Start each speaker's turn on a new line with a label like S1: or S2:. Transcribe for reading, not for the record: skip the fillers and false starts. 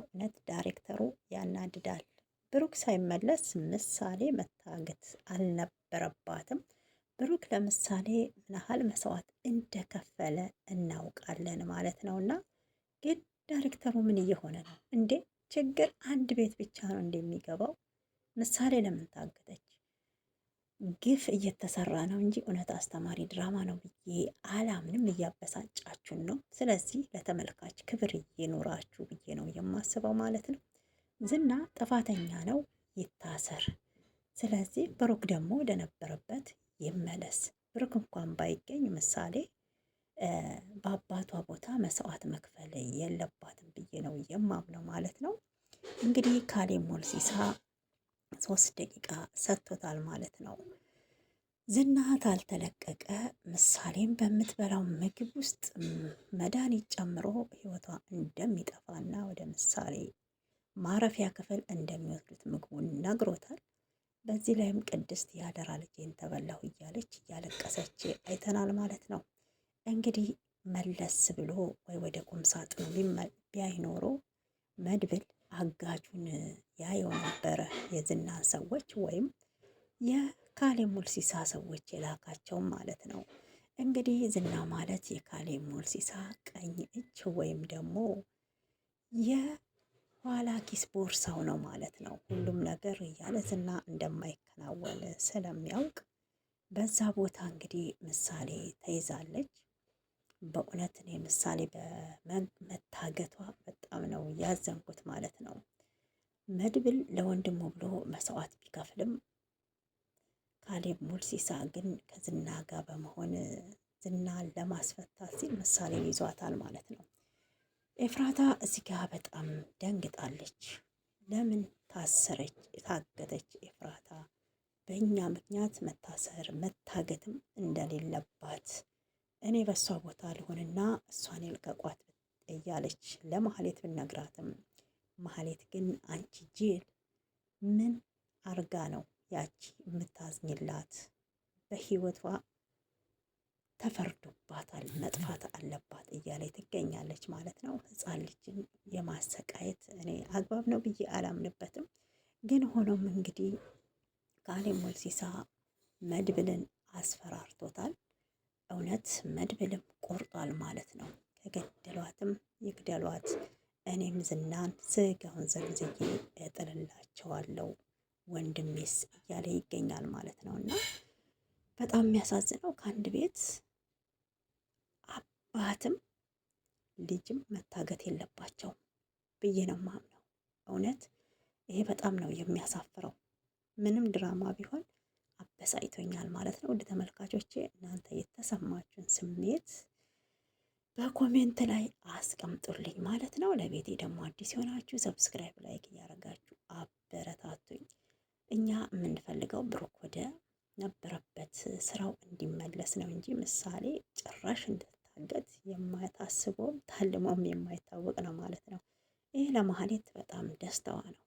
S1: እውነት ዳይሬክተሩ ያናድዳል። ብሩክ ሳይመለስ ምሳሌ መታገት አልነበረባትም። ብሩክ ለምሳሌ ምን ያህል መስዋዕት እንደከፈለ እናውቃለን ማለት ነው። እና ግን ዳይሬክተሩ ምን እየሆነ ነው እንዴ? ችግር አንድ ቤት ብቻ ነው እንደሚገባው። ምሳሌ ለምን ታገተች? ግፍ እየተሰራ ነው እንጂ እውነት አስተማሪ ድራማ ነው ብዬ አላምንም። እያበሳጫችሁን ነው። ስለዚህ ለተመልካች ክብር ይኖራችሁ ብዬ ነው የማስበው ማለት ነው። ዝና ጥፋተኛ ነው፣ ይታሰር። ስለዚህ ብሩክ ደግሞ ወደነበረበት ይመለስ። ብሩክ እንኳን ባይገኝ ምሳሌ በአባቷ ቦታ መስዋዕት መክፈል የለባትም ብዬ ነው የማምነው ማለት ነው። እንግዲህ ካሌብ ሞልሲሳ 3 ደቂቃ ሰጥቶታል ማለት ነው። ዝና ታልተለቀቀ ምሳሌም በምትበላው ምግብ ውስጥ መድኃኒት ጨምሮ ህይወቷ እንደሚጠፋና ወደ ምሳሌ ማረፊያ ክፍል እንደሚወስዱት ምግቡን ነግሮታል። በዚህ ላይም ቅድስት ያደራ ልጄን ተበላሁ እያለች እያለቀሰች አይተናል ማለት ነው። እንግዲህ መለስ ብሎ ወይ ወደ ቁም ሳጥኑ ቢያይ ኖሮ መድብል አጋጁን ያየው ነበረ። የዝናን ሰዎች ወይም የካሌብ ሞልሲሳ ሰዎች የላካቸው ማለት ነው። እንግዲህ ዝና ማለት የካሌብ ሞልሲሳ ቀኝ እጅ ወይም ደግሞ የኋላ ኪስ ቦርሳው ነው ማለት ነው። ሁሉም ነገር ያለ ዝና እንደማይከናወን ስለሚያውቅ በዛ ቦታ እንግዲህ ምሳሌ ተይዛለች። በእውነት እኔ ምሳሌ በመታገቷ በጣም ነው ያዘንኩት ማለት ነው። መድብል ለወንድሙ ብሎ መስዋዕት ቢከፍልም ካሌብ ሞልሲሳ ግን ከዝና ጋር በመሆን ዝናን ለማስፈታት ሲል ምሳሌ ይዟታል ማለት ነው። ኤፍራታ እዚህ ጋር በጣም ደንግጣለች። ለምን ታሰረች? ታገተች? ኤፍራታ በእኛ ምክንያት መታሰር መታገትም እንደሌለባት እኔ በእሷ ቦታ ልሆንና እሷን ይልቀቋት እያለች ለማህሌት ብነግራትም ማህሌት ግን አንቺ ጅል ምን አርጋ ነው ያቺ የምታዝኝላት? በህይወቷ ተፈርዶባታል፣ መጥፋት አለባት እያለ ትገኛለች ማለት ነው። ህፃን ልጅን የማሰቃየት እኔ አግባብ ነው ብዬ አላምንበትም። ግን ሆኖም እንግዲህ ካሌብ ሞልሲሳ መድብልን አስፈራርቶታል። እውነት መድብልም ቆርጧል ማለት ነው። ከገደሏትም ይግደሏት፣ እኔም ዝናን ስጋውን ዘግዝጌ እጥልላቸዋለሁ ወንድሜስ እያለ ይገኛል ማለት ነው። እና በጣም የሚያሳዝነው ከአንድ ቤት አባትም ልጅም መታገት የለባቸውም ብዬ ነው ማምነው። እውነት ይሄ በጣም ነው የሚያሳፍረው። ምንም ድራማ ቢሆን አበሳጭቶኛል ማለት ነው። ወደ ተመልካቾቼ እናንተ የተሰማችሁን ስሜት በኮሜንት ላይ አስቀምጡልኝ ማለት ነው። ለቤቴ ደግሞ አዲስ የሆናችሁ ሰብስክራይብ፣ ላይክ እያደረጋችሁ አበረታቱኝ። እኛ የምንፈልገው ብሩክ ወደ ነበረበት ስራው እንዲመለስ ነው እንጂ ምሳሌ ጭራሽ እንድታገት የማታስበውም ታልሞም የማይታወቅ ነው ማለት ነው። ይህ ለማህሌት በጣም ደስታዋ ነው።